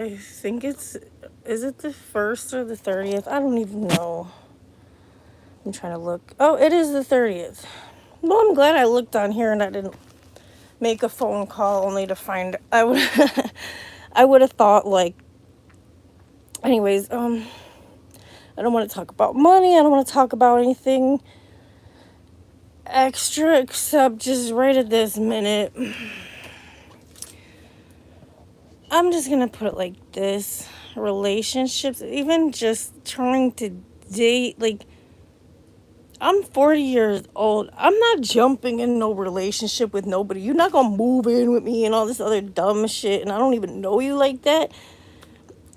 I think is it the 1st or the 30th? I don't even know. I'm trying to look. Oh, it is the 30th. Well, I'm glad I looked on here and I didn't make a phone call only to find I would I would have thought like anyways, I don't want to talk about money. I don't want to talk about anything extra except just right at this minute. I'm just going to put it like this. Relationships, even just trying to date, like, I'm 40 years old. I'm not jumping in no relationship with nobody. You're not going to move in with me and all this other dumb shit. And I don't even know you like that.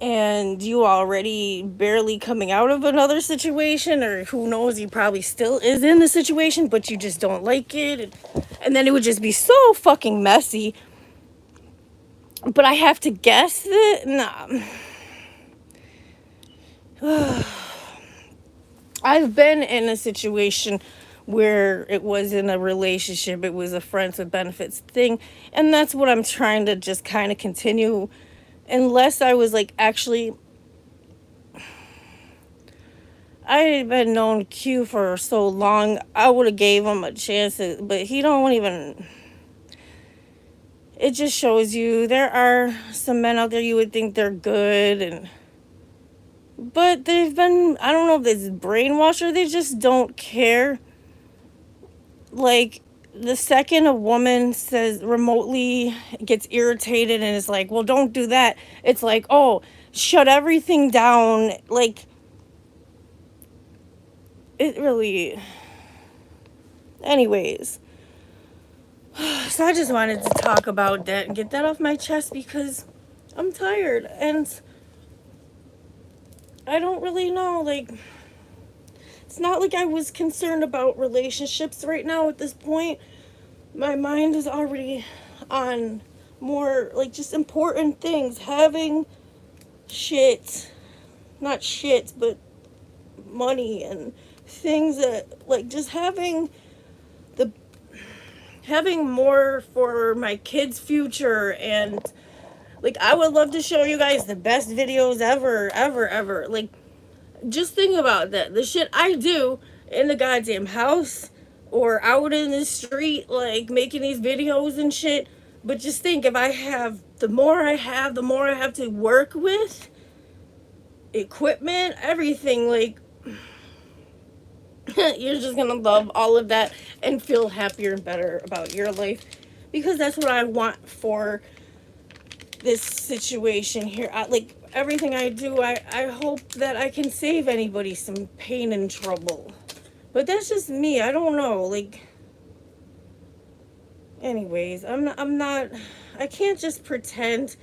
And you already barely coming out of another situation, or who knows, you probably still is in the situation, but you just don't like it. And then it would just be so fucking messy. But I have to guess that? Nah. I've been in a situation where it wasn't a relationship, it was a friends with benefits thing. And that's what I'm trying to just kind of continue. Unless I was like actually, I had been known Q for so long, I would have gave him a chance, but he don't even. It just shows you there are some men out there you would think they're good, but they've been, I don't know if it's brainwashed or they just don't care. Like, the second a woman says remotely gets irritated and is like, well, don't do that, it's like, oh, shut everything down. Like, it really. Anyways, so I just wanted to talk about that and get that off my chest because I'm tired and I don't really know. Like, it's not like I was concerned about relationships right now at this point. My mind is already on more, like, just important things. Having shit, not shit, but money and things that, like, just the having more for my kids' future. And like, I would love to show you guys the best videos ever, ever, ever. Like, just think about that. The shit I do in the goddamn house or out in the street, like making these videos and shit. But just think, if I have, the more I have to work with, equipment, everything, like, you're just gonna love all of that and feel happier and better about your life. Because that's what I want for this situation here. Like, everything I do, I hope that I can save anybody some pain and trouble. But that's just me. I don't know. Like, anyways, I'm not, I can't just pretend.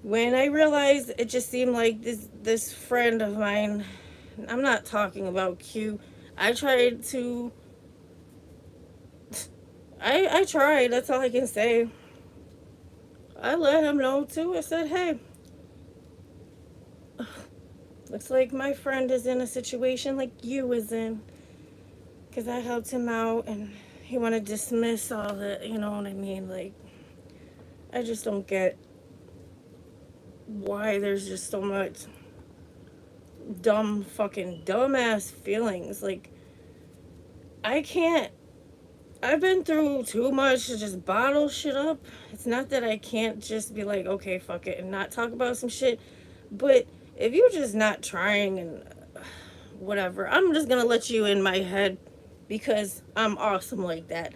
When I realized, it just seemed like this friend of mine, I'm not talking about Q. I tried to, I tried, that's all I can say. I let him know too. I said, hey, looks like my friend is in a situation like you is in. Because I helped him out and he want to dismiss all that, you know what I mean? Like, I just don't get why there's just so much dumb, fucking dumbass feelings. Like, I can't. I've been through too much to just bottle shit up. It's not that I can't just be like, okay, fuck it, and not talk about some shit. But if you're just not trying and whatever, I'm just gonna let you in my head because I'm awesome like that.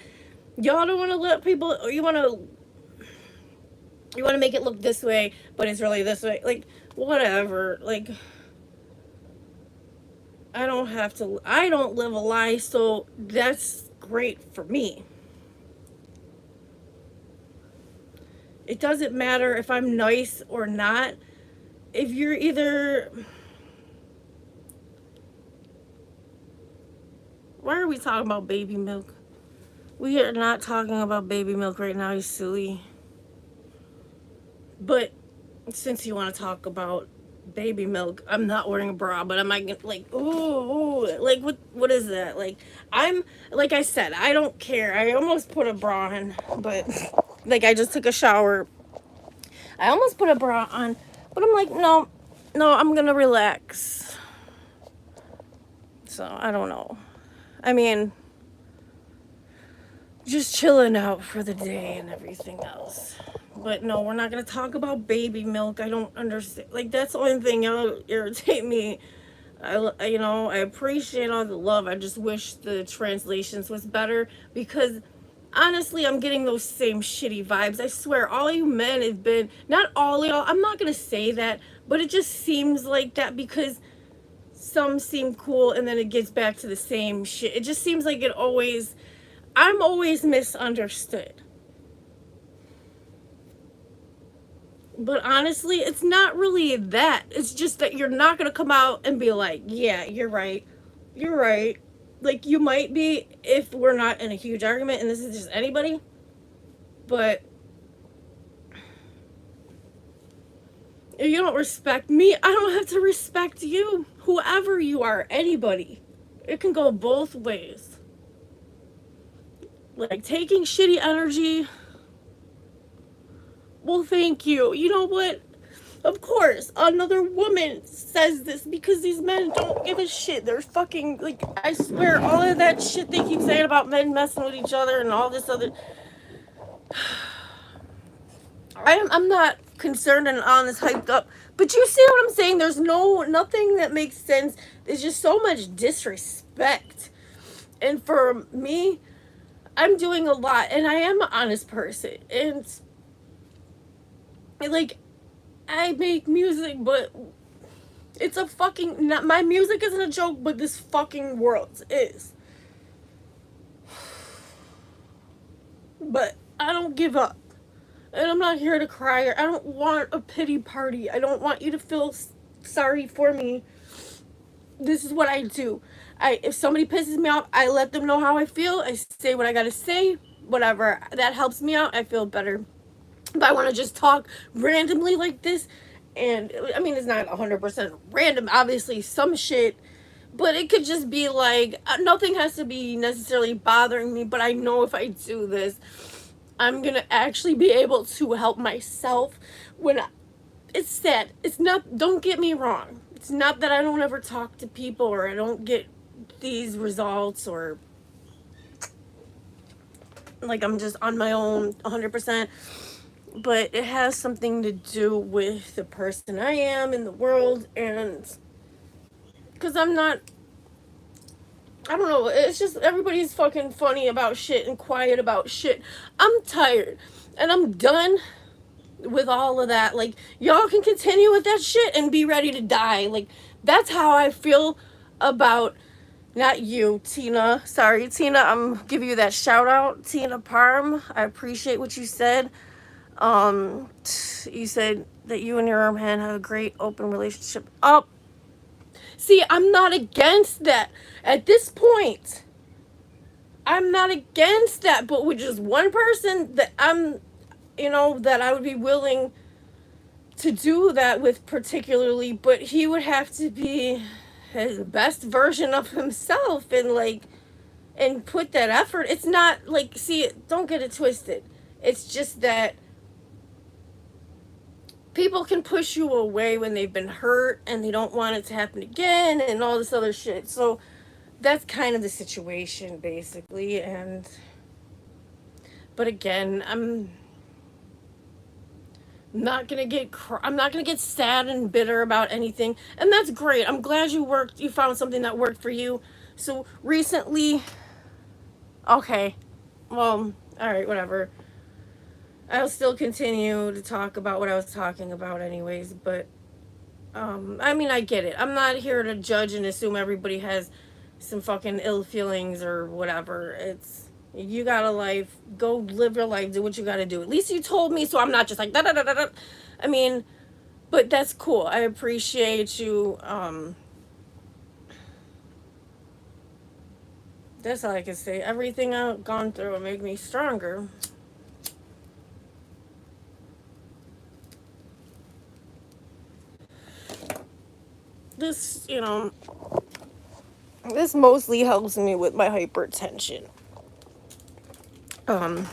Y'all don't want to let people, or you want to make it look this way, but it's really this way. Like, whatever. Like, I don't live a lie, so that's great for me. It doesn't matter if I'm nice or not. If you're either. Why are we talking about baby milk? We are not talking about baby milk right now, you silly. But since you want to talk about baby milk, I'm not wearing a bra, but am I like, ooh, like, what is that? Like, I'm, like I said, I don't care. I almost put a bra on, but like, I just took a shower. I almost put a bra on, But I'm like, no, I'm gonna relax. So, I don't know. I mean, just chilling out for the day and everything else. But no, we're not gonna talk about baby milk. I don't understand. Like, that's the only thing that'll irritate me. I appreciate all the love. I just wish the translations was better, because honestly, I'm getting those same shitty vibes. I swear, all you men have been, not all y'all, I'm not gonna say that, but it just seems like that, because some seem cool and then it gets back to the same shit. It just seems like I'm always misunderstood. But honestly, it's not really that. It's just that you're not gonna come out and be like, yeah, you're right. You're right. Like, you might be if we're not in a huge argument and this is just anybody. But if you don't respect me, I don't have to respect you. Whoever you are, anybody. It can go both ways. Like, taking shitty energy. Well, thank you. You know what? Of course, another woman says this because these men don't give a shit. They're fucking, like, I swear, all of that shit they keep saying about men messing with each other and all this other. I'm not concerned and on this hyped up, but you see what I'm saying? There's nothing that makes sense. There's just so much disrespect. And for me, I'm doing a lot, and I am an honest person. And, like, I make music, but it's a fucking, not, my music isn't a joke, but this fucking world is. But I don't give up. And I'm not here to cry. I don't want a pity party. I don't want you to feel sorry for me. This is what I do. If somebody pisses me off, I let them know how I feel. I say what I gotta say. Whatever. That helps me out. I feel better. But I want to just talk randomly like this. And, I mean, it's not 100% random. Obviously, some shit. But it could just be like, nothing has to be necessarily bothering me. But I know if I do this, I'm going to actually be able to help myself it's sad. It's not, don't get me wrong. It's not that I don't ever talk to people or I don't get these results or like I'm just on my own 100%. But it has something to do with the person I am in the world, and because I don't know, it's just everybody's fucking funny about shit and quiet about shit. I'm tired and I'm done with all of that. Like, y'all can continue with that shit and be ready to die. Like, that's how I feel about, not you, Tina. Sorry, Tina, I'm giving you that shout out, Tina Parm. I appreciate what you said. You said that you and your man have a great open relationship. Oh, see, I'm not against that. At this point, I'm not against that, but with just one person that that I would be willing to do that with particularly, but he would have to be his best version of himself and put that effort. It's not like, see, don't get it twisted. It's just that people can push you away when they've been hurt and they don't want it to happen again and all this other shit. So that's kind of the situation, basically. But again, I'm not gonna get sad and bitter about anything, and that's great. I'm glad you found something that worked for you. So recently, okay, well, all right, whatever. I'll still continue to talk about what I was talking about anyways, but I mean, I get it. I'm not here to judge and assume everybody has some fucking ill feelings or whatever. You got a life, go live your life, do what you gotta do. At least you told me, so I'm not just like da da da da da. I mean, but that's cool. I appreciate you. That's all I can say. Everything I've gone through will make me stronger. This, this mostly helps me with my hypertension. Um,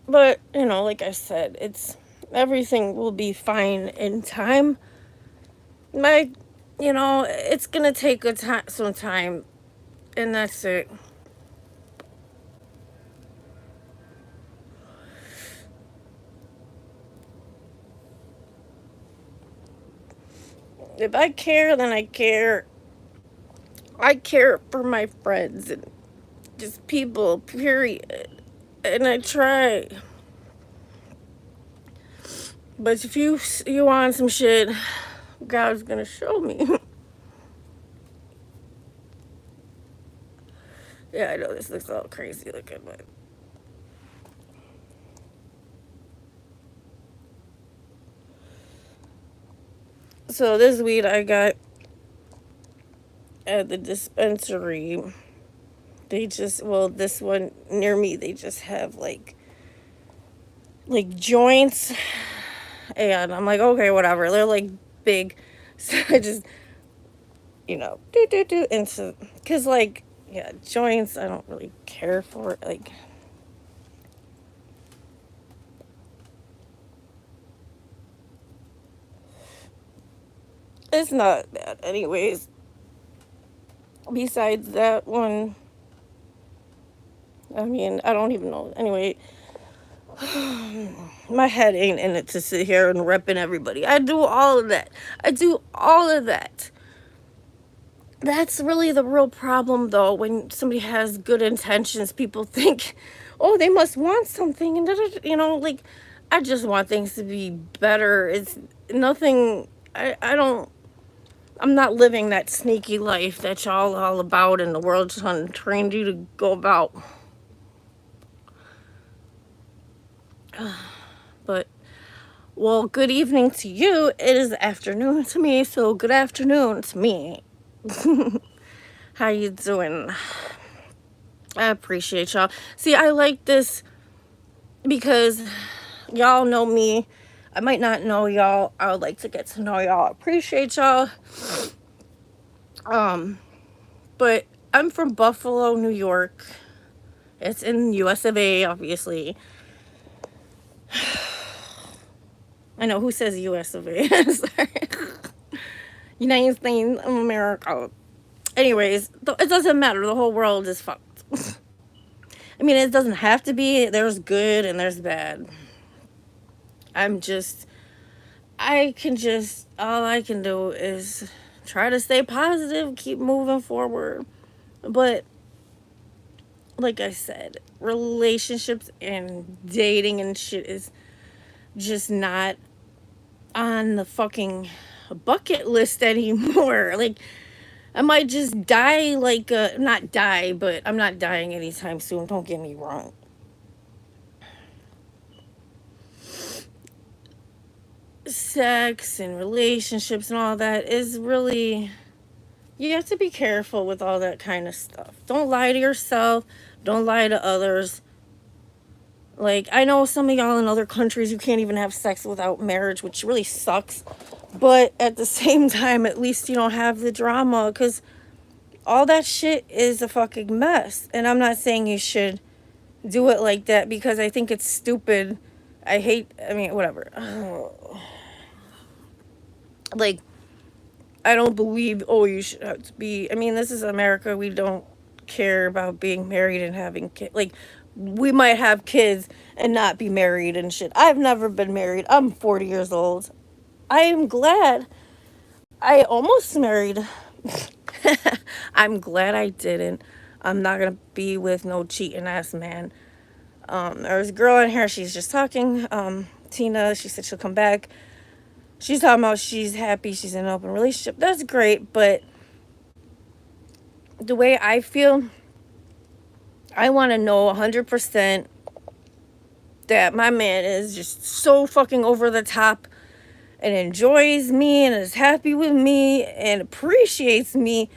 But, like I said, everything will be fine in time. My, it's gonna take some time, and that's it. If I care, then I care. I care for my friends and just people, period. And I try. But if you want some shit, God's gonna show me. Yeah, I know this looks all crazy looking, but so this weed I got at the dispensary. This one near me, they just have like joints, and I'm like, okay, whatever. They're like big, so I just do into because like yeah, joints I don't really care for. Like it's not bad, anyways. Besides that one, I mean, I don't even know. Anyway, my head ain't in it to sit here and repping everybody. I do all of that. I do all of that. That's really the real problem, though. When somebody has good intentions, people think, oh, they must want something. And, like, I just want things to be better. It's nothing. I don't. I'm not living that sneaky life that y'all all about and the world's trained you to go about. But, well, good evening to you. It is afternoon to me, so good afternoon to me. How you doing? I appreciate y'all. See, I like this because y'all know me. I might not know y'all. I would like to get to know y'all. Appreciate y'all. But I'm from Buffalo, New York. It's in US of A, obviously. I know who says US of A. Sorry. United States of America. Anyways, it doesn't matter. The whole world is fucked. I mean, it doesn't have to be. There's good and there's bad. All I can do is try to stay positive, keep moving forward. But, like I said, relationships and dating and shit is just not on the fucking bucket list anymore. Like, I might just die, not die, but I'm not dying anytime soon. Don't get me wrong. Sex and relationships and all that is really, you have to be careful with all that kind of stuff. Don't lie to yourself. Don't lie to others. Like, I know some of y'all in other countries, you can't even have sex without marriage, which really sucks. But at the same time, at least you don't have the drama, because all that shit is a fucking mess. And I'm not saying you should do it like that, because I think it's stupid. I mean, whatever. Like, I don't believe, oh, you should have to be, I mean, this is America. We don't care about being married and having kids. Like, we might have kids and not be married and shit. I've never been married. I'm 40 years old. I am glad I almost married. I'm glad I didn't. I'm not gonna be with no cheating ass man. There's a girl in here, she's just talking. Tina, she said she'll come back. She's talking about she's happy, she's in an open relationship. That's great, but the way I feel, I want to know 100% that my man is just so fucking over the top and enjoys me and is happy with me and appreciates me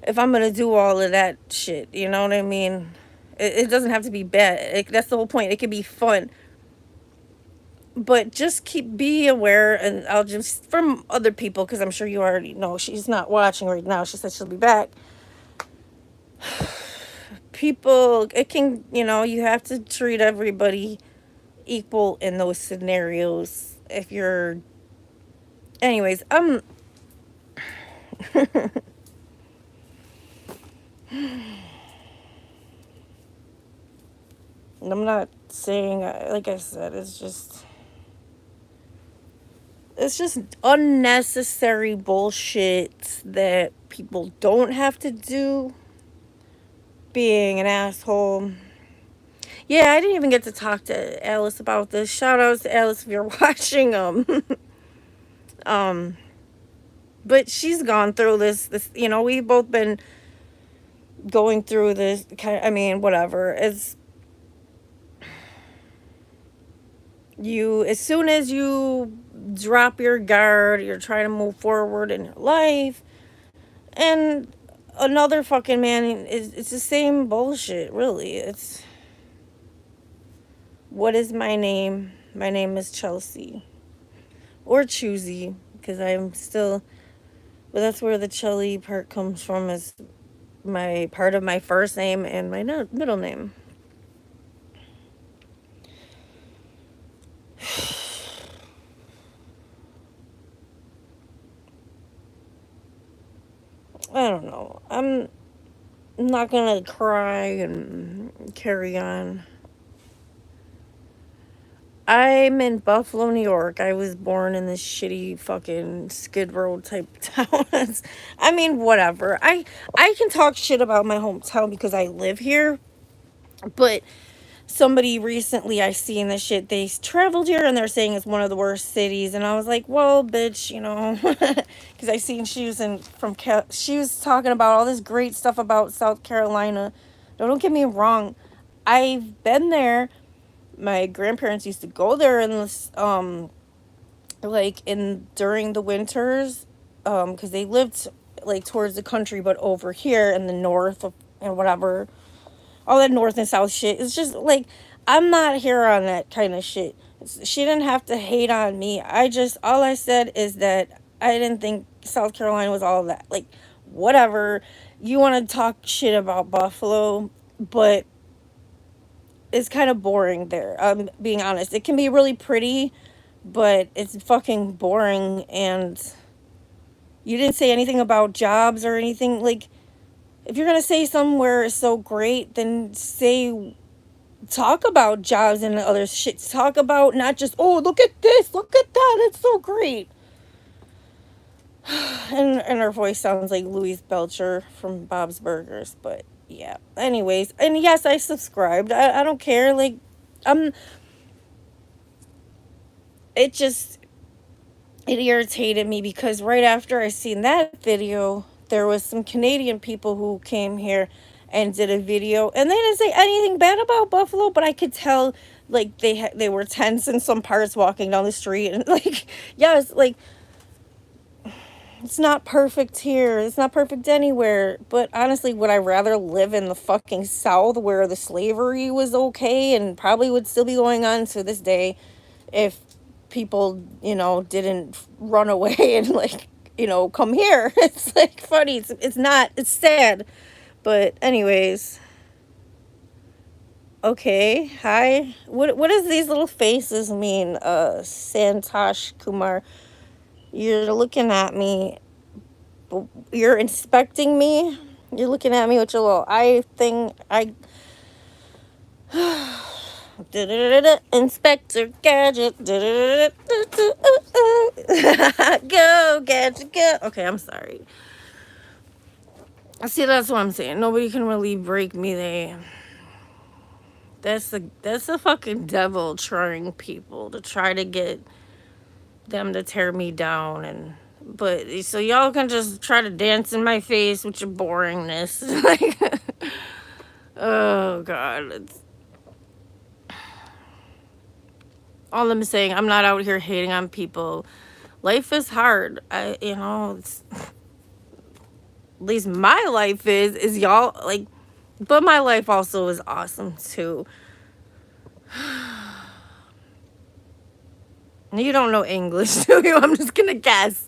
if I'm gonna do all of that shit. You know what I mean? It doesn't have to be bad. That's the whole point. It can be fun. But just be aware, and I'll just, from other people, because I'm sure you already know, she's not watching right now. She said she'll be back. People, it can, you have to treat everybody equal in those scenarios. If you're, anyways, I'm not saying, like I said, it's just unnecessary bullshit that people don't have to do. Being an asshole. Yeah, I didn't even get to talk to Alice about this. Shout outs to Alice if you're watching. Um, but she's gone through this, we've both been going through this kind of, I mean, whatever. It's you, as soon as you drop your guard, you're trying to move forward in your life, and another fucking man it's the same bullshit, really. It's, what is my name? My name is Chelsea. Or Choozy, because I'm still, but that's where the Chelleigh part comes from, is my part of my first name and my middle name. I don't know. I'm not gonna cry and carry on. I'm in Buffalo, New York. I was born in this shitty fucking Skid Row type town. I mean, whatever. I can talk shit about my hometown because I live here, but somebody recently I seen this shit. They traveled here and they're saying it's one of the worst cities, and I was like, well, bitch, because I seen she was she was talking about all this great stuff about South Carolina. Don't get me wrong, I've been there. My grandparents used to go there in this like in during the winters, because they lived like towards the country, but over here in the north and whatever, all that north and south shit. It's just like, I'm not here on that kind of shit. She didn't have to hate on me. All I said is that I didn't think South Carolina was all that. Like, whatever. You want to talk shit about Buffalo, but it's kind of boring there. I'm being honest. It can be really pretty, but it's fucking boring. And you didn't say anything about jobs or anything. Like, if you're gonna say somewhere is so great, then talk about jobs and other shit. Talk about, not just, oh, look at this, look at that, it's so great. And her voice sounds like Louise Belcher from Bob's Burgers, but yeah. Anyways, and yes, I subscribed. I don't care. Like, it just, it irritated me because right after I seen that video, there was some Canadian people who came here and did a video, and they didn't say anything bad about Buffalo, but I could tell, like, they were tense in some parts walking down the street, and like, yes, like, it's not perfect here, it's not perfect anywhere, but honestly, would I rather live in the fucking South where the slavery was okay and probably would still be going on to this day if people, didn't run away and, like, come here. It's like funny. It's not, it's sad. But anyways, okay. Hi. What does these little faces mean? Santosh Kumar, you're looking at me. You're inspecting me. You're looking at me with your little eye thing. Inspector Gadget. Go, Gadget, go. Okay, I'm sorry. See, that's what I'm saying. Nobody can really break me. That's the fucking devil trying people to try to get them to tear me down, but so y'all can just try to dance in my face with your boringness. Like, oh god, it's all I'm saying. I'm not out here hating on people. Life is hard. It's, at least my life is y'all, like, but my life also is awesome too. You don't know English, do you? I'm just gonna guess.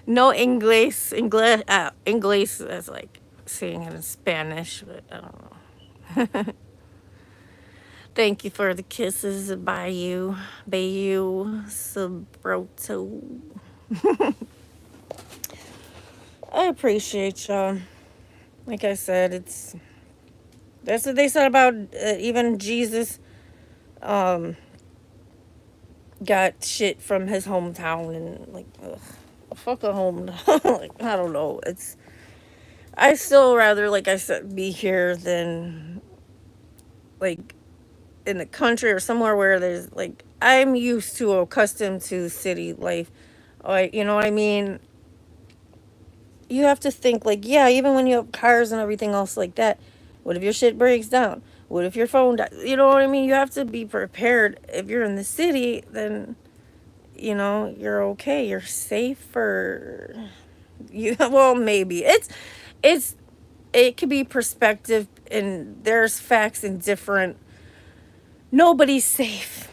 No English. English is like saying it in Spanish, but I don't know. Thank you for the kisses, Bayou. Bayou Sabroto. I appreciate y'all. Like I said, that's what they said about even Jesus. Um, got shit from his hometown and like, ugh, fuck a hometown. Like, I don't know. I still rather, like I said, be here than like in the country or somewhere where there's like I'm used to accustomed to city life. Like, you know what I mean? You have to think like, yeah, even when you have cars and everything else like that, what if your shit breaks down? What if your phone dies? You know what I mean? You have to be prepared. If you're in the city, then you're okay. You're safer. Well, maybe it's it could be perspective, and there's facts in different. Nobody's safe.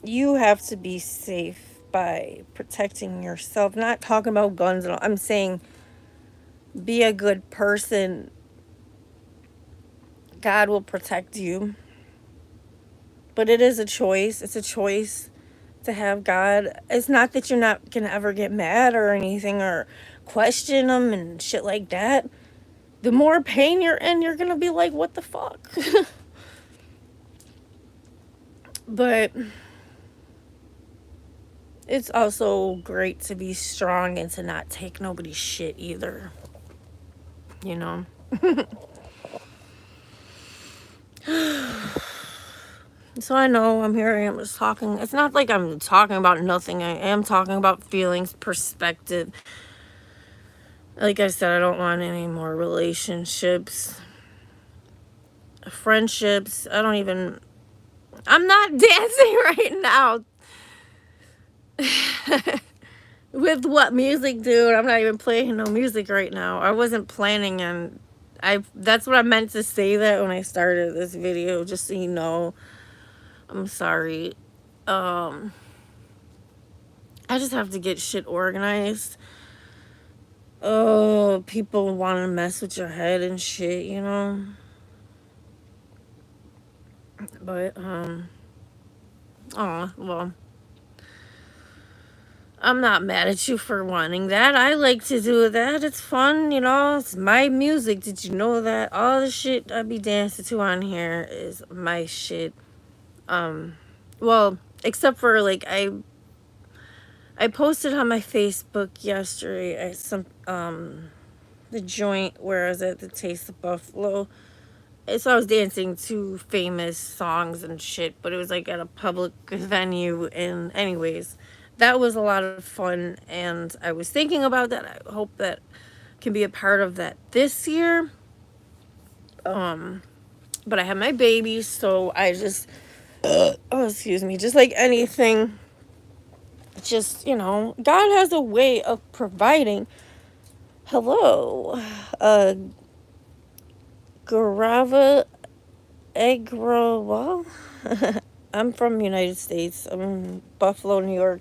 You have to be safe by protecting yourself. Not talking about guns and all. I'm saying be a good person. God will protect you. But it is a choice. It's a choice to have God. It's not that you're not going to ever get mad or anything or question him and shit like that. The more pain you're in, you're going to be like, what the fuck? But it's also great to be strong and to not take nobody's shit either. You know? So I know I'm here. I am just talking. It's not like I'm talking about nothing. I am talking about feelings, perspective. Like I said, I don't want any more relationships, friendships. I'm not dancing right now. With what music, dude? I'm not even playing no music right now. I wasn't planning on. That's what I meant to say that when I started this video. Just so you know, I'm sorry. I just have to get shit organized. Oh, people want to mess with your head and shit, you know. But oh well. I'm not mad at you for wanting that. I like to do that. It's fun, you know. It's my music. Did you know that? All the shit I be dancing to on here is my shit. Well, except for like I posted on my Facebook yesterday the joint where I was at the Taste of Buffalo. So I was dancing to famous songs and shit, but it was like at a public venue. And anyways, that was a lot of fun, and I was thinking about that. I hope that can be a part of that this year. But I have my baby, so I just oh, excuse me, just like anything, just God has a way of providing. Hello, Garava Agrawal. I'm from the United States. I'm in Buffalo, New York.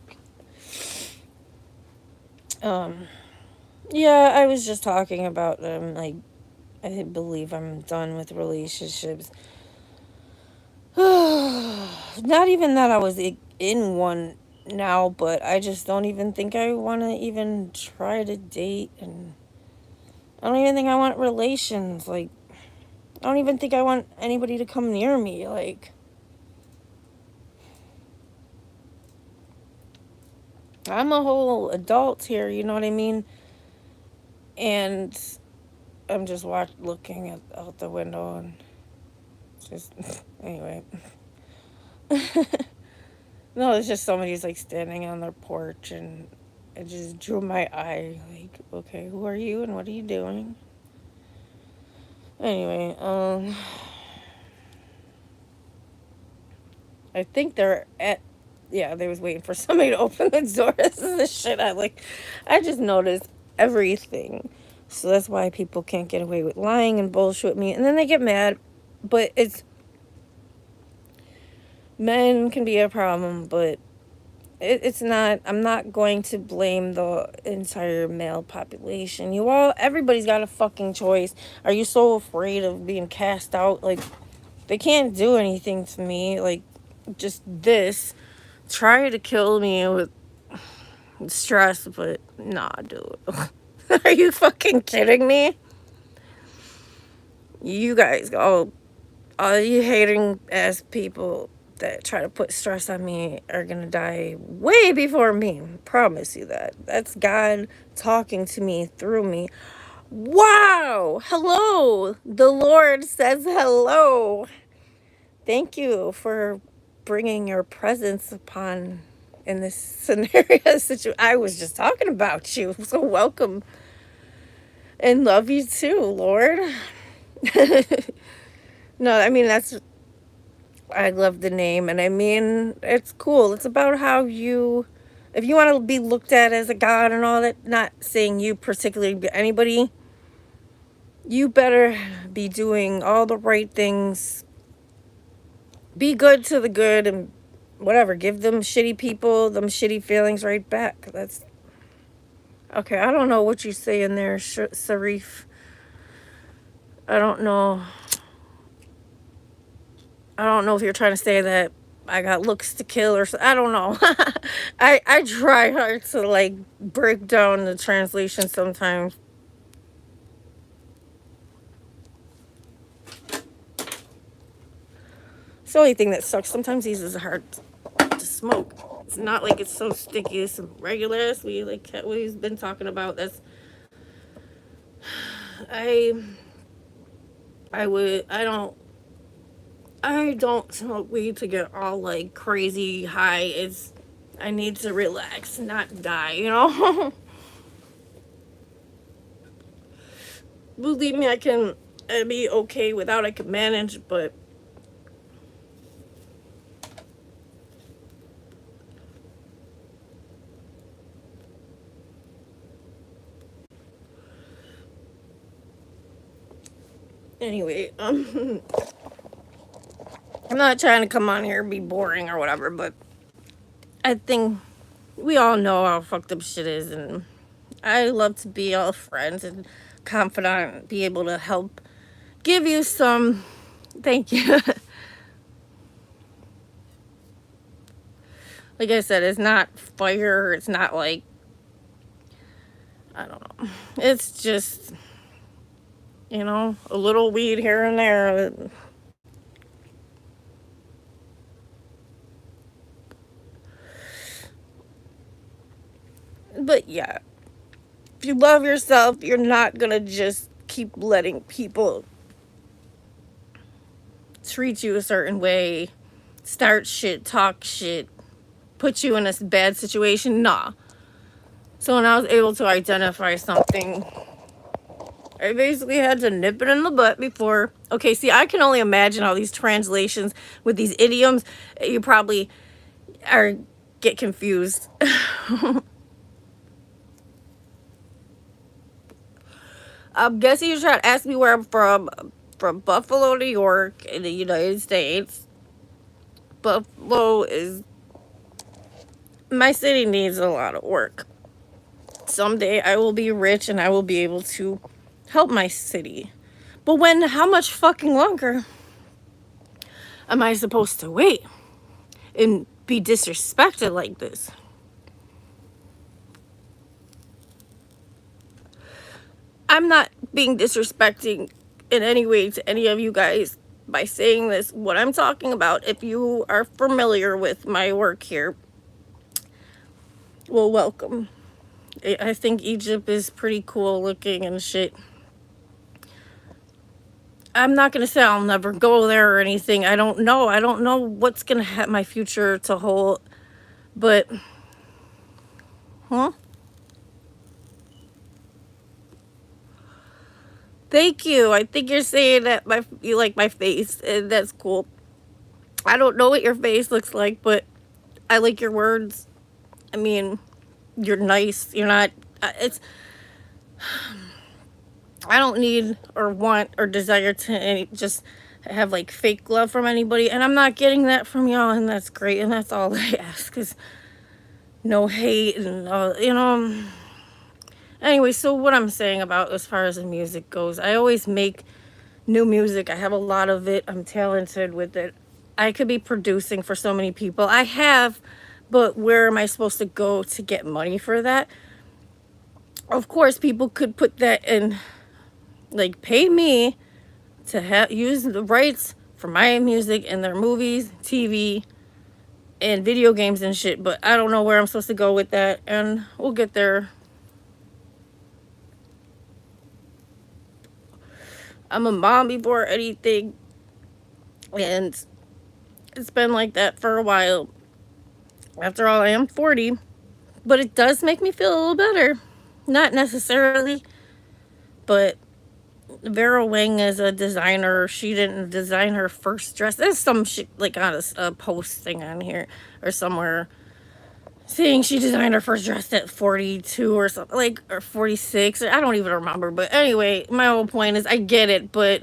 Yeah, I was just talking about like I believe I'm done with relationships. Not even that I was in one now, but I just don't even think I want to even try to date, and I don't even think I want relations. Like, I don't even think I want anybody to come near me. Like, I'm a whole adult here, you know what I mean? And I'm just looking out the window and just anyway. No, it's just somebody's like standing on their porch, and it just drew my eye. Like, okay, who are you and what are you doing? Anyway, I think they was waiting for somebody to open the door. This is the shit I just noticed everything. So that's why people can't get away with lying and bullshit with me. And then they get mad. But men can be a problem, but it's not, I'm not going to blame the entire male population. Everybody's got a fucking choice. Are you so afraid of being cast out? Like, they can't do anything to me. Like, just this. Try to kill me with stress, but nah, dude. Are you fucking kidding me? You guys, all you hating ass people that try to put stress on me are gonna die way before me. Promise you that. That's God talking to me through me. Wow! Hello! The Lord says hello. Thank you for bringing your presence upon in this scenario situation. I was just talking about you. So welcome and love you too, Lord. No, I mean, I love the name, and I mean, it's cool. It's about how if you want to be looked at as a god and all that, not saying you particularly, but anybody, you better be doing all the right things. Be good to the good and whatever. Give them shitty people them shitty feelings right back. That's okay. I don't know what you say in there, Sarif. I don't know. I don't know if you're trying to say that I got looks to kill or I don't know. I try hard to like break down the translation sometimes. It's the only thing that sucks. Sometimes these is hard to smoke. It's not like it's so sticky. It's regular. We've been talking about. I I don't smoke weed to get all like crazy high. I need to relax, not die, you know? Believe me, I'd be okay without, I can manage, but anyway, I'm not trying to come on here and be boring or whatever, but I think we all know how fucked up shit is, and I love to be all friends and confidant, be able to help give you some. Thank you. Like I said, it's not fire. It's not like, I don't know. It's just, a little weed here and there. But yeah, if you love yourself, you're not gonna just keep letting people treat you a certain way, start shit, talk shit, put you in a bad situation. Nah. So when I was able to identify something, I basically had to nip it in the butt before. Okay, see, I can only imagine all these translations with these idioms. You probably get confused. I'm guessing you're trying to ask me where I'm from. From Buffalo, New York, in the United States. Buffalo is... My city needs a lot of work. Someday I will be rich and I will be able to help my city. But how much fucking longer am I supposed to wait and be disrespected like this? I'm not being disrespecting in any way to any of you guys by saying this. What I'm talking about, if you are familiar with my work here, well, welcome. I think Egypt is pretty cool looking and shit. I'm not going to say I'll never go there or anything. I don't know. I don't know what's going to have my future to hold. But, thank you. I think you're saying that you like my face, and that's cool. I don't know what your face looks like, but I like your words. I mean, you're nice. You're not... I don't need or want or desire to just have like fake love from anybody, and I'm not getting that from y'all, and that's great, and that's all I ask. Because no hate and Anyway, so what I'm saying about as far as the music goes, I always make new music. I have a lot of it. I'm talented with it. I could be producing for so many people. I have, but where am I supposed to go to get money for that? Of course, people could put that in, like, pay me to use the rights for my music in their movies, TV, and video games and shit, but I don't know where I'm supposed to go with that, and we'll get there. I'm a mom before anything, and it's been like that for a while. After all, I am 40, but it does make me feel a little better. Not necessarily, but Vera Wang is a designer. She didn't design her first dress. There's some shit like on a post thing on here or somewhere saying she designed her first dress at 42 or something, like, or 46. I don't even remember. But anyway, my whole point is I get it, but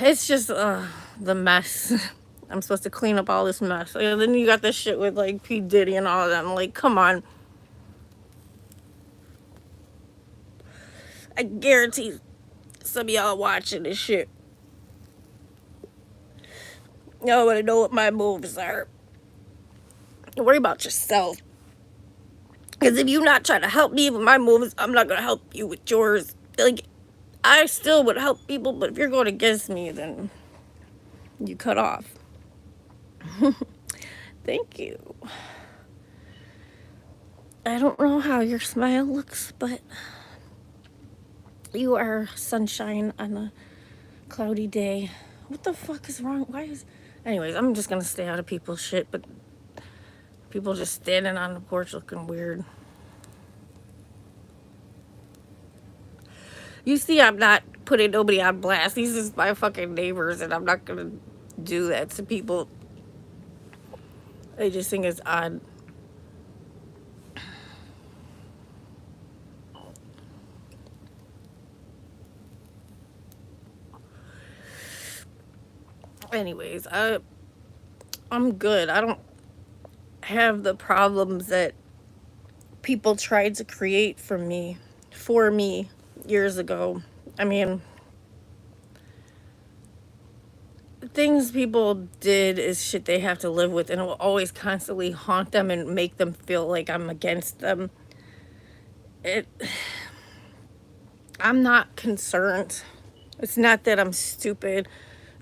it's just the mess. I'm supposed to clean up all this mess. And then you got this shit with like P. Diddy and all of them. Like, come on. I guarantee some of y'all watching this shit, y'all want to know what my moves are. Don't worry about yourself. Because if you're not trying to help me with my moves, I'm not going to help you with yours. Like, I still would help people, but if you're going against me, then you cut off. Thank you. I don't know how your smile looks, but you are sunshine on a cloudy day. What the fuck is wrong? Why is... Anyways, I'm just going to stay out of people's shit, but people just standing on the porch looking weird. You see, I'm not putting nobody on blast. These is my fucking neighbors, and I'm not gonna do that to people. I just think it's odd. Anyways, I'm good. I don't have the problems that people tried to create for me years ago. I mean, things people did is shit they have to live with, and it will always constantly haunt them and make them feel like I'm against them. I'm not concerned. It's not that I'm stupid.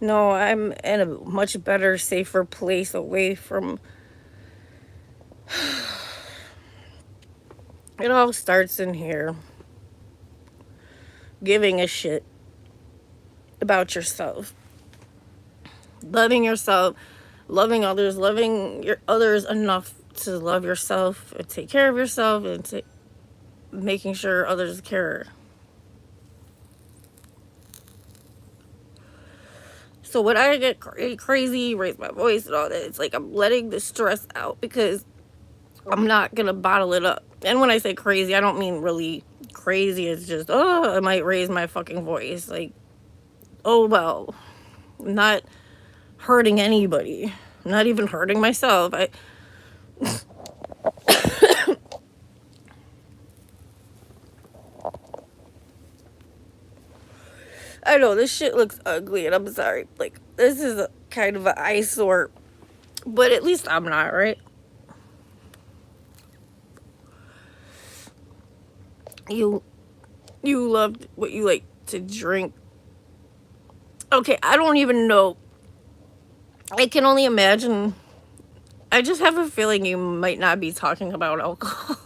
No, I'm in a much better, safer place away from... It all starts in here. Giving a shit about yourself. Loving yourself. Loving others. Loving others enough to love yourself and take care of yourself, and making sure others care. So when I get crazy, raise my voice and all that, it's like I'm letting the stress out because I'm not going to bottle it up. And when I say crazy, I don't mean really crazy. It's just, I might raise my fucking voice. Like, oh, well, I'm not hurting anybody. I'm not even hurting myself. I know this shit looks ugly, and I'm sorry. Like, this is a kind of an eyesore, but at least I'm not, right? You loved what you like to drink. Okay, I don't even know. I can only imagine. I just have a feeling you might not be talking about alcohol.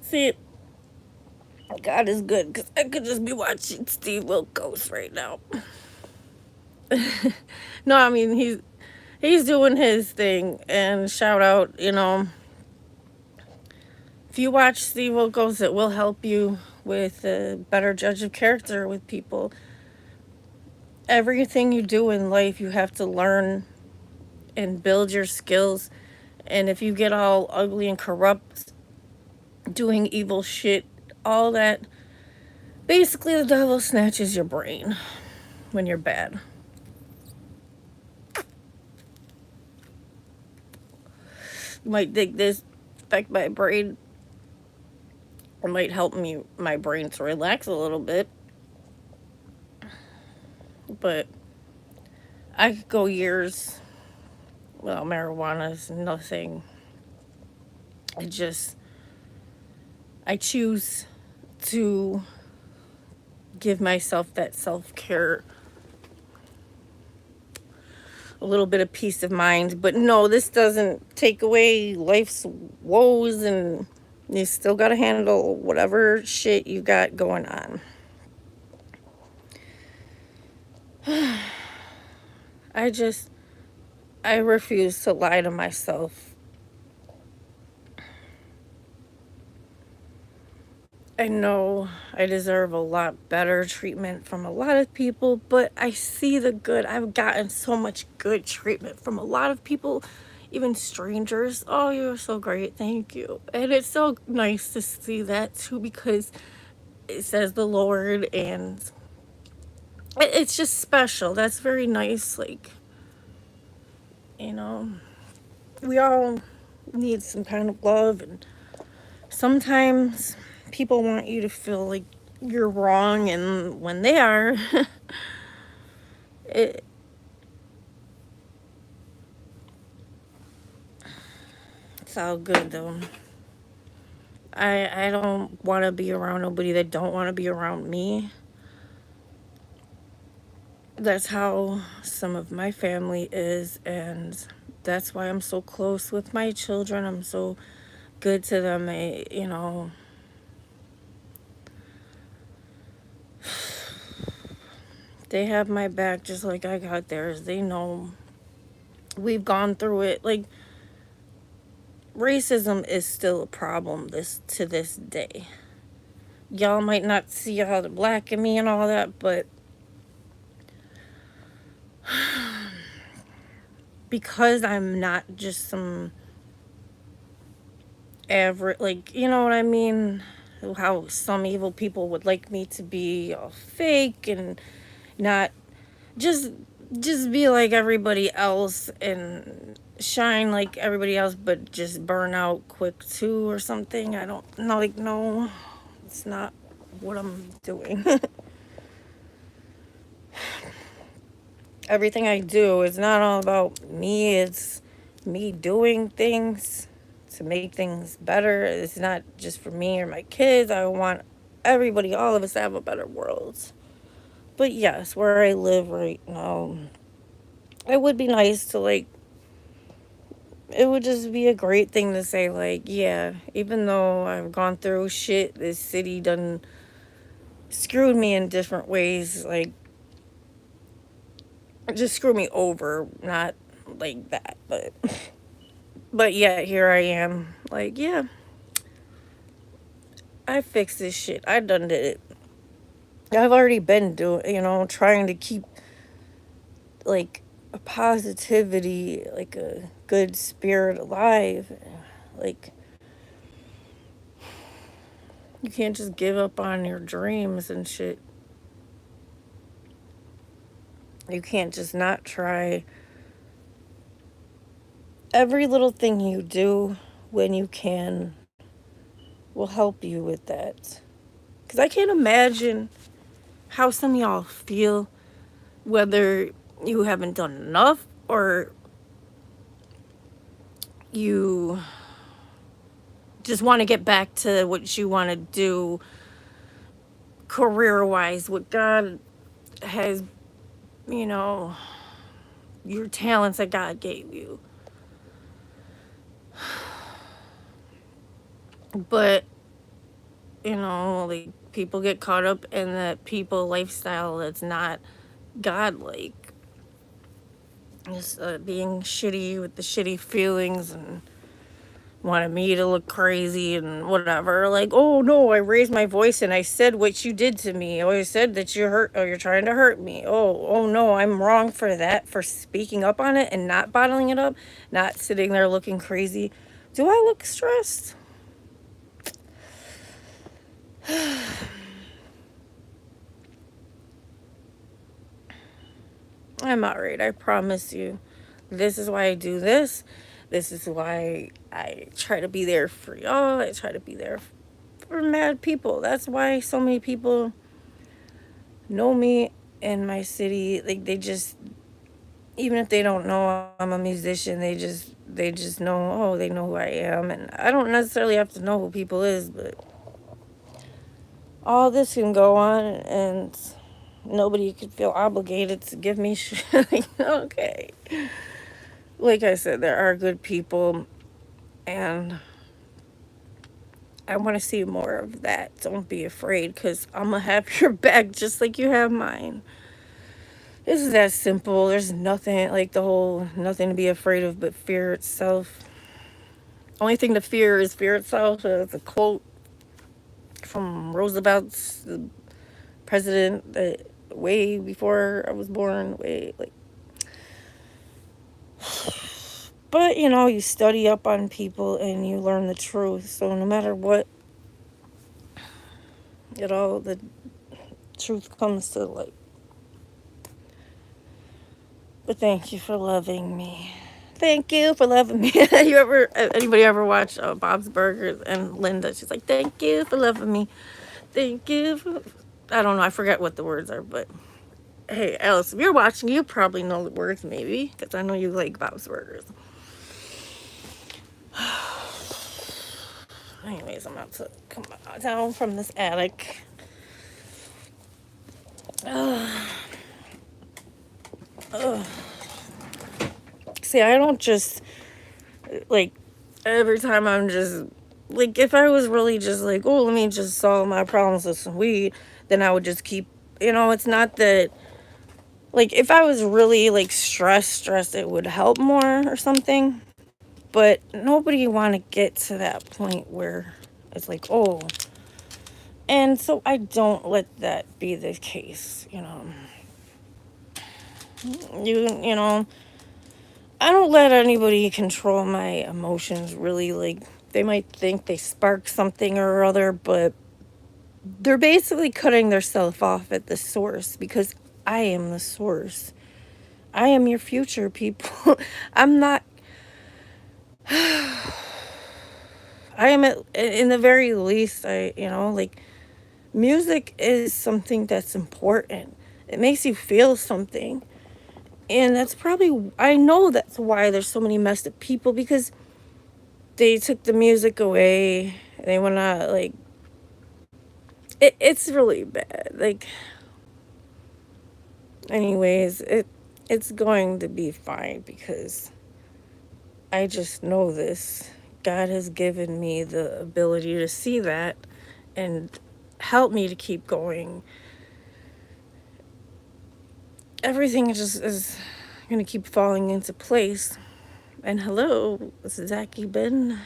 See, God is good, because I could just be watching Steve Wilkos right now. No, I mean, he's doing his thing, and shout out, if you watch Steve Wilkos, it will help you with a better judge of character with people. Everything you do in life, you have to learn and build your skills And if you get all ugly and corrupt, doing evil shit, all that, basically the devil snatches your brain when you're bad. You might think this affect my brain. It might help my brain to relax a little bit. But I could go years without marijuana. Is nothing. I just, I choose to give myself that self-care, a little bit of peace of mind. But no, this doesn't take away life's woes, and you still got to handle whatever shit you got going on. I refuse to lie to myself. I know I deserve a lot better treatment from a lot of people, but I see the good. I've gotten so much good treatment from a lot of people, even strangers. Oh, you're so great. Thank you. And it's so nice to see that too, because it says the Lord, and it's just special. That's very nice. Like, you know, we all need some kind of love, and sometimes people want you to feel like you're wrong, and when they are, it, it's all good though. I don't want to be around nobody that don't want to be around me. That's how some of my family is, and that's why I'm so close with my children. I'm so good to them. They have my back just like I got theirs. They know we've gone through it. Like, racism is still a problem to this day. Y'all might not see all the black in me and all that, but because I'm not just some average, like, you know what I mean? How some evil people would like me to be all fake and not just be like everybody else and shine like everybody else, but just burn out quick too or something. I don't know. Like, no, it's not what I'm doing. Everything I do is not all about me. It's me doing things to make things better. It's not just for me or my kids. I want everybody, all of us, to have a better world. But yes, where I live right now, it would be nice to, like, it would just be a great thing to say, like, yeah, even though I've gone through shit, this city done screwed me in different ways, like, just screw me over, not like that, but yet here I am, like, yeah, I fixed this shit. I done did it. I've already been doing, trying to keep like a positivity, like a good spirit alive. Like, you can't just give up on your dreams and shit. You can't just not try. Every little thing you do when you can will help you with that. Because I can't imagine how some of y'all feel, whether you haven't done enough or you just want to get back to what you want to do career-wise, what God has, your talents that God gave you. But, like, people get caught up in that people lifestyle that's not God-like. Just being shitty with the shitty feelings and wanted me to look crazy and whatever. Like, oh no, I raised my voice and I said what you did to me. Oh, I said that you hurt, or you're trying to hurt me. Oh no, I'm wrong for that, for speaking up on it and not bottling it up, not sitting there looking crazy. Do I look stressed? I'm alright, I promise you. This is why I do this. This is why I try to be there for y'all. I try to be there for mad people. That's why so many people know me in my city. Like, they just, even if they don't know I'm a musician, they just know, oh, they know who I am. And I don't necessarily have to know who people is, but all this can go on and nobody could feel obligated to give me shit. Like, okay. Like I said, there are good people, and I want to see more of that. Don't be afraid, because I'm going to have your back just like you have mine. This is that simple. There's nothing, like the whole nothing to be afraid of but fear itself. Only thing to fear is fear itself. It's a quote from Roosevelt's the president that way before I was born. Way, like, but you study up on people and you learn the truth. So no matter what, the truth comes to light. But thank you for loving me. Thank you for loving me. Anybody ever watch Bob's Burgers and Linda? She's like, thank you for loving me. Thank you for, I don't know, I forget what the words are, but hey, Alice, if you're watching, you probably know the words, maybe, because I know you like Bob's Burgers. Anyways, I'm about to come down from this attic. See, I don't just, like, every time I'm just, like, if I was really just like, oh, let me just solve my problems with some weed, then I would just keep, it's not that, like, if I was really, like, stressed, it would help more or something. But nobody want to get to that point where it's like, oh. And so I don't let that be the case, I don't let anybody control my emotions, really. Like, they might think they spark something or other, but they're basically cutting themselves off at the source, because I am the source. I am your future, people. I'm not. I am, in the very least, like, music is something that's important. It makes you feel something. And that's probably, I know that's why there's so many messed up people, because they took the music away. They want to, like, it's really bad. Like, anyways, it's going to be fine, because I just know this. God has given me the ability to see that and help me to keep going. Everything just is going to keep falling into place. And hello, this is Zaki Ben.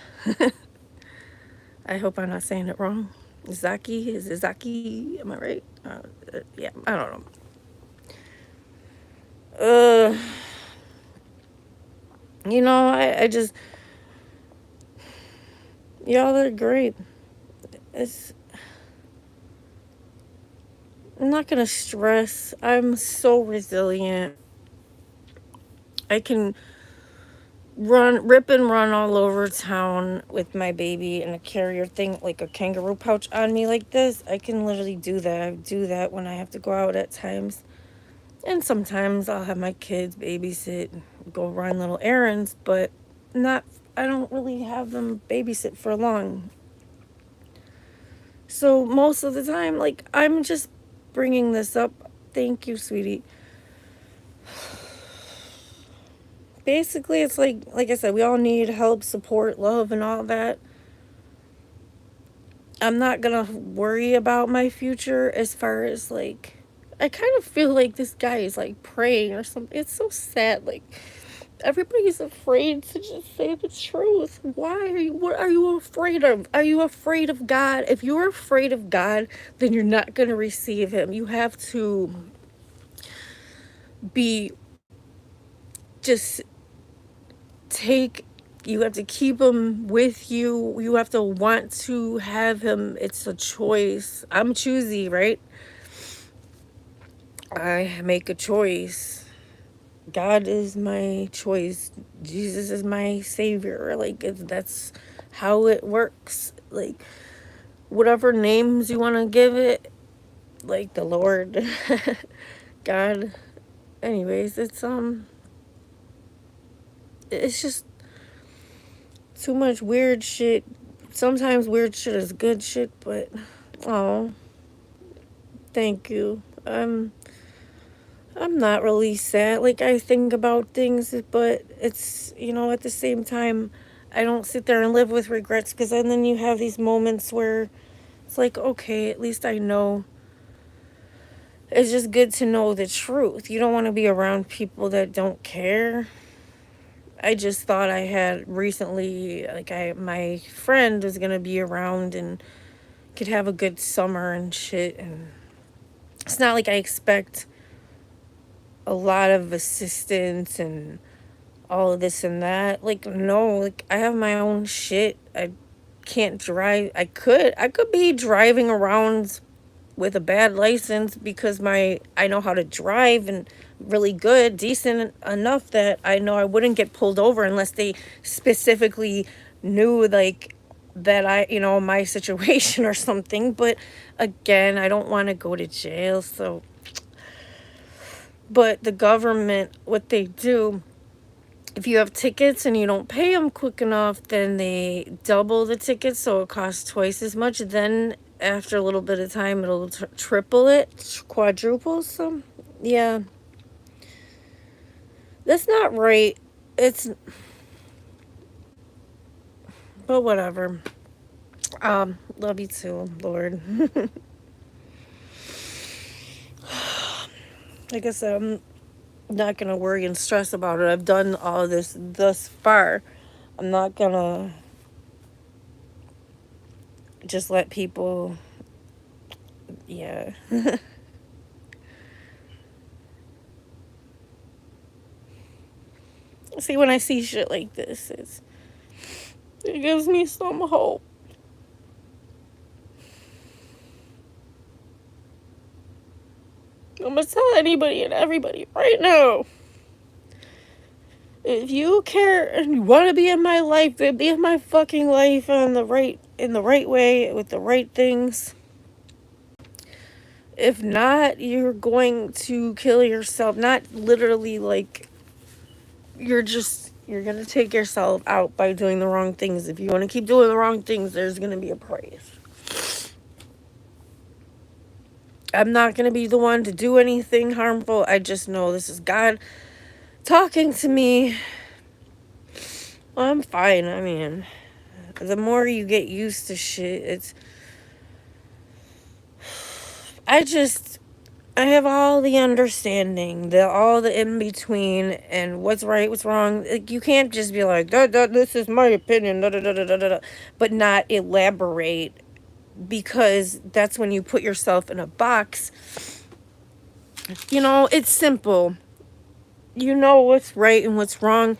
I hope I'm not saying it wrong. Zaki? Is it Zaki? Am I right? Yeah, I don't know. I just, y'all are great. I'm not gonna stress. I'm so resilient. I can rip and run all over town with my baby in a carrier thing, like a kangaroo pouch on me like this. I can literally do that. I do that when I have to go out at times. And sometimes I'll have my kids babysit, go run little errands, but I don't really have them babysit for long. So most of the time, like, I'm just bringing this up. Thank you, sweetie. Basically, it's like I said, we all need help, support, love, and all that. I'm not gonna worry about my future as far as, like, I kind of feel like this guy is, like, praying or something. It's so sad. Like, Everybody's afraid to just say the truth. Why are you, what are you afraid of? Are you afraid of God? If you're afraid of God, then you're not going to receive him. You have to be, just take, you have to keep him with you. You have to want to have him. It's a choice. I'm choosy, right? I make a choice. God is my choice. Jesus is my savior. Like, that's how it works. Like, whatever names you want to give it, like the Lord, God. Anyways, it's just too much weird shit. Sometimes weird shit is good shit, but oh, thank you. I'm not really sad. Like, I think about things, but it's, at the same time, I don't sit there and live with regrets, because then you have these moments where it's like, okay, at least I know. It's just good to know the truth. You don't want to be around people that don't care. I just thought I had recently, like, my friend was going to be around and could have a good summer and shit. And it's not like I expect a lot of assistance and all of this and that. Like, no, like, I have my own shit. I can't drive. I could be driving around with a bad license because I know how to drive, and really good, decent enough that I know I wouldn't get pulled over unless they specifically knew, like, that my situation or something. But again, I don't want to go to jail, so. But the government, what they do, if you have tickets and you don't pay them quick enough, then they double the tickets, so it costs twice as much. Then after a little bit of time, it'll triple it, quadruple. So yeah, that's not right. It's, but whatever. Love you too, Lord. Like I said, I'm not gonna worry and stress about it. I've done all of this thus far. I'm not gonna just let people, yeah. See, when I see shit like this, it gives me some hope. I'm gonna tell anybody and everybody right now. If you care and you want to be in my life, then be in my fucking life in the right way with the right things. If not, you're going to kill yourself. Not literally, like, you're gonna take yourself out by doing the wrong things. If you want to keep doing the wrong things, there's gonna be a price. I'm not gonna be the one to do anything harmful. I just know this is God talking to me. I'm fine. I mean, the more you get used to shit, I have all the understanding, all the in between, and what's right, what's wrong. Like, you can't just be like, this is my opinion, but not elaborate, because that's when you put yourself in a box. It's simple. You know what's right and what's wrong.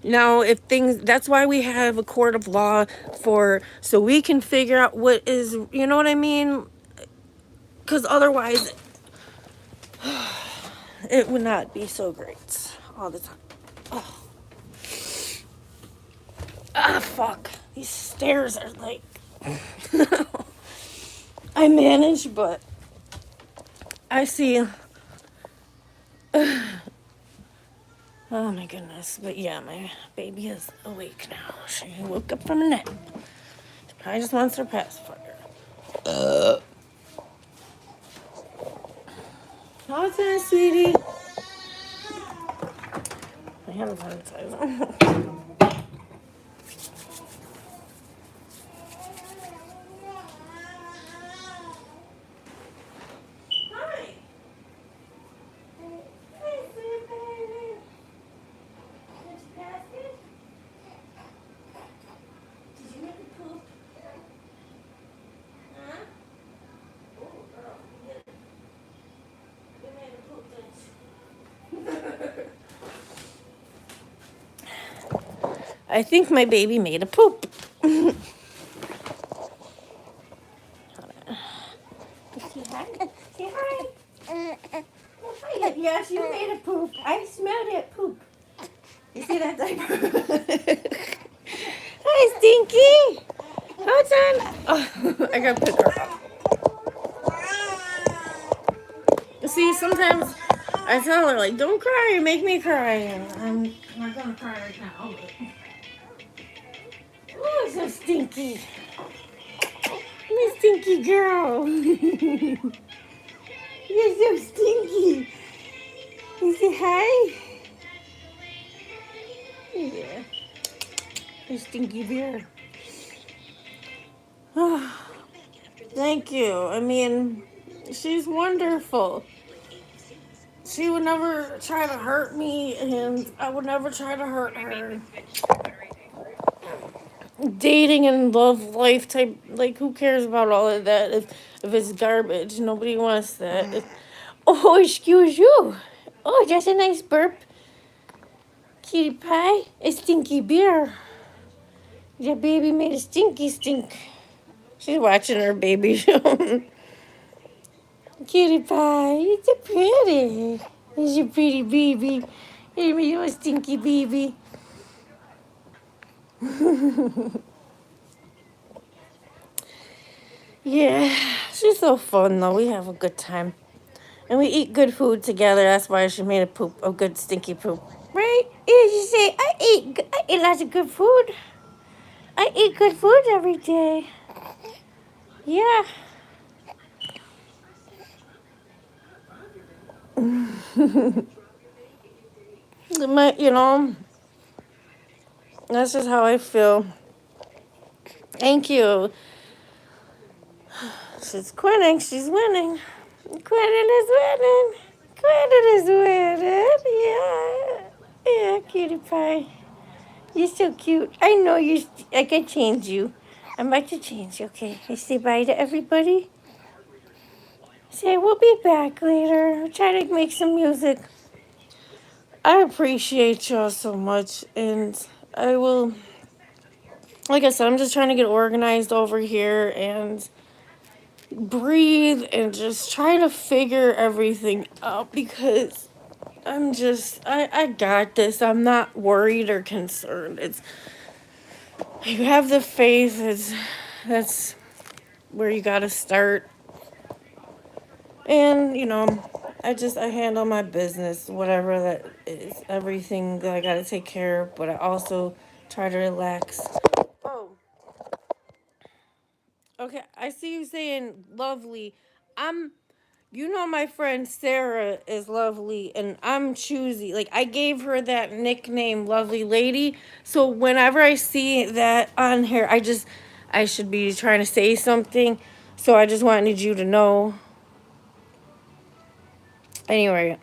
Now, that's why we have a court of law, so we can figure out what is, you know what I mean? Because otherwise, it would not be so great all the time. Oh. Fuck. These stairs are like, I manage, but I see. Oh my goodness. But yeah, my baby is awake now. She woke up from a nap. I just wants her pacifier. How's that, sweetie? My hand sanitizer. I think my baby made a poop. Say hi. Say hi. Yes, you made a poop. I smelled it poop. You see that diaper? Hi, Stinky. Hold on. Oh, I gotta pick her up. See, sometimes I tell her, like, don't cry, you make me cry. And I'm not gonna cry right now. But... Oh, so stinky. My stinky girl. You're so stinky. You say hi? Yeah. You stinky bear. Oh, thank you. I mean, she's wonderful. She would never try to hurt me, and I would never try to hurt her. Dating and love life type, like, who cares about all of that if it's garbage? Nobody wants that. Oh, excuse you. Oh, that's a nice burp. Cutie pie. A stinky bear. The baby made a stinky stink. She's watching her baby show. Cutie pie, it's a pretty. It's a pretty baby. You're a stinky baby. Yeah, she's so fun though. We have a good time. And we eat good food together. That's why she made a good stinky poop. Right? Yeah, you say, I eat lots of good food. I eat good food every day. Yeah. You know, that's just how I feel. Thank you. She's quitting. She's winning. Quitting is winning. Quitting is winning. Yeah. Yeah, cutie pie. You're so cute. I know you. I can change you. I'm about to change you. Okay. You say bye to everybody. Say we'll be back later. I'll try to make some music. I appreciate y'all so much, and I will. Like I said, I'm just trying to get organized over here and breathe and just try to figure everything out because I got this. I'm not worried or concerned. It's you have the faith. That's where you got to start. And you know, I handle my business, whatever that is, everything that I got to take care of. But I also try to relax. Oh, okay. I see you saying lovely. I'm You know my friend Sarah is lovely and I'm choosy. Like I gave her that nickname Lovely Lady. So whenever I see that on here, I should be trying to say something. So I just wanted you to know. Anyway.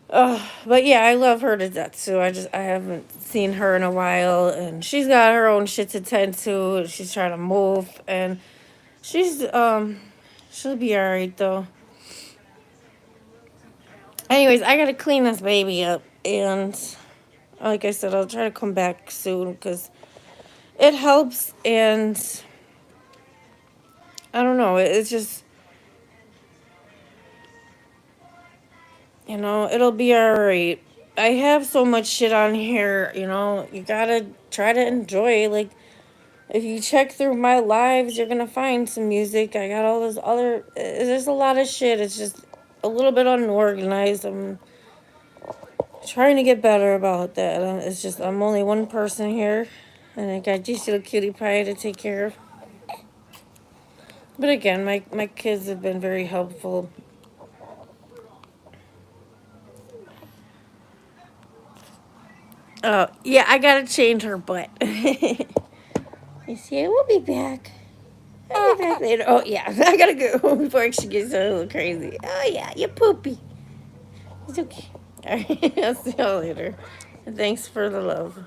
But yeah, I love her to death. So I haven't seen her in a while and she's got her own shit to tend to. She's trying to move and she'll be alright though. Anyways, I gotta clean this baby up, and like I said, I'll try to come back soon because it helps, and I don't know, it's just, it'll be alright. I have so much shit on here, you gotta try to enjoy, like, if you check through my lives, you're gonna find some music. I got all this there's a lot of shit, it's just a little bit unorganized. I'm trying to get better about that. It's just I'm only one person here, and I got just little cutie pie to take care of. But again, my kids have been very helpful. Oh yeah, I gotta change her butt. You see, we'll be back. I'll be back later. Oh yeah, I gotta go before she gets a little crazy. Oh yeah, you're poopy. It's okay. All right, I'll see y'all later. Thanks for the love.